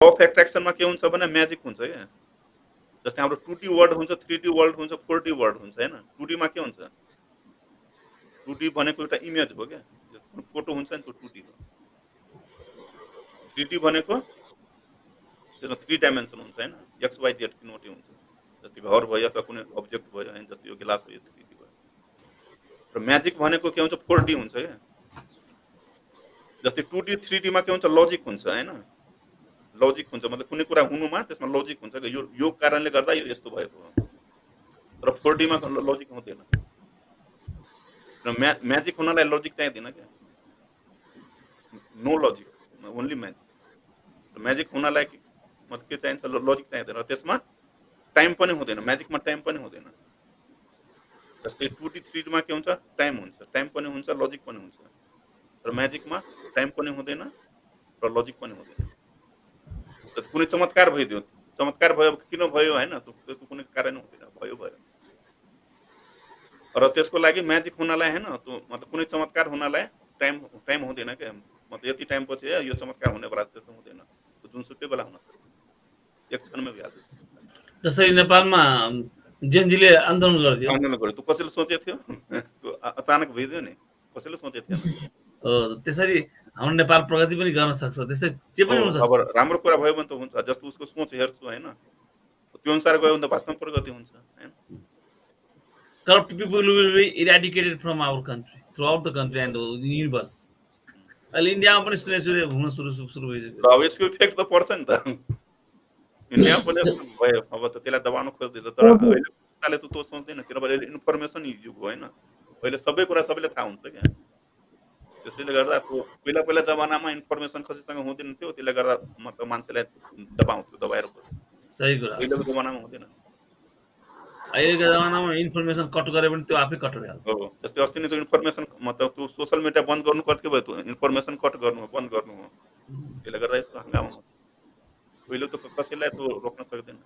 Of एट्र्याक्सनमा के हुन्छ भने म्याजिक हुन्छ क्या। जस्तै हाम्रो 2D वर्ल्ड हुन्छ, 3D वर्ल्ड हुन्छ, 4D वर्ल्ड हुन्छ हैन। 2D मा के हुन्छ? 2D भनेको एउटा इमेज हो क्या। फोटो हुन्छ नि त्यो 2D हो। 3D भनेको त्यसमा 3 डाइमेन्सन हुन्छ हैन। एक्स वाइ जेड तीनवटै हुन्छ। जस्तै घर भयो अथवा कुनै अब्जेक्ट भयो हैन, जस्तै यो गिलास भयो 3D भयो। र म्याजिक भनेको के हुन्छ? 4D हुन्छ क्या। जस्तै 2D 3D मा के हुन्छ? लजिक हुन्छ हैन। लजिक हुन्छ मतलब कुनै कुरा हुनुमा त्यसमा लजिक हुन्छ कि यो कारणले गर्दा यो यस्तो भएको हो। तर 4D मा लजिक हुँदैन। र म्याजिक हुनलाई लजिक चाहिँदैन क्या। No logic, only magic. र म्याजिक हुनलाई मतलब के चाहिन्छ? लजिक चाहिँदैन। त्यसमा टाइम पनि हुँदैन। म्याजिकमा टाइम पनि हुँदैन। जस्तै 2D 3D मा के हुन्छ? टाइम हुन्छ, टाइम पनि हुन्छ, लजिक पनि हुन्छ। र म्याजिकमा टाइम पनि हुँदैन र लजिक पनि हुँदैन। कुनै चमत्कार भइदियो, चमत्कार भयो किन भयो हैन, त्यसको कुनै कारण हुँदैन, भयो भयो। र त्यसको लागि म्याजिक हुनलाई हैन त्यो मतलब कुनै चमत्कार हुनलाई टाइम हुँदैन क्या। मतलब यति टाइम पछि यो चमत्कार हुनेवाला छ, त्यस्तो हुँदैन। त्यो जुनसुकै बेला हुन सक्छ। एक क्षणमै भइहाल्छ। जसरी नेपालमा जेनजीले आन्दोलन गर्थ्यो। आन्दोलन गर्यो, त्यो कसैले सोचेको थियो? त्यो अचानक भइदियो नि, कसैले सोचेको थिएन। त्यसरी हाम्रो नेपाल प्रगति पनि गर्न सक्छ, त्यस्तै जे पनि हुन सक्छ। अब राम्रो कुरा भयो भने त हुन्छ। जस्तो उसको सोच हेर्छु हैन, त्यो अनुसार गयो भने त वास्तवमा प्रगति हुन्छ हैन। Corrupt people will be eradicated from our country, throughout the country and the universe. अहिले इन्डियामा पनि सुरु हुन सुरु भइसक्यो। अब यसको इफेक्ट त पर्छ नि त। इन्डियामा पनि भयो, अब त त्यसलाई दबाउन खोज्दैछ। तर अहिले पुस्ताले त त्यो सोच्दैन, किनभने अहिले इन्फर्मेसन युग हो हैन। अहिले सबै कुरा सबैले थाहा हुन्छ क्या। त्यसैले गर्दा त्यो पहिला जमानामा इन्फर्मेसन कसैसँग हुँदैन थियो, त्यसले गर्दा मतलब मान्छेलाई दबाउँथ्यो, दबाएर बस्थ्यो। सही कुरा। अहिलेको जमानामा हुँदैन। अहिलेको जमानामा इन्फर्मेसन कट गरे पनि त्यो आफै कट भइहाल्छ। हो, जस्तै अस्ति नै त्यो इन्फर्मेसन मतलब त्यो सोशल मिडिया बन्द गर्नु पर्थ्यो भयो, त्यो इन्फर्मेसन कट गर्नु हो, बन्द गर्नु हो। त्यसले गर्दा यस्तो हंगामा हुन्छ। पहिले त कसैलाई त्यो रोक्न सक्दैन।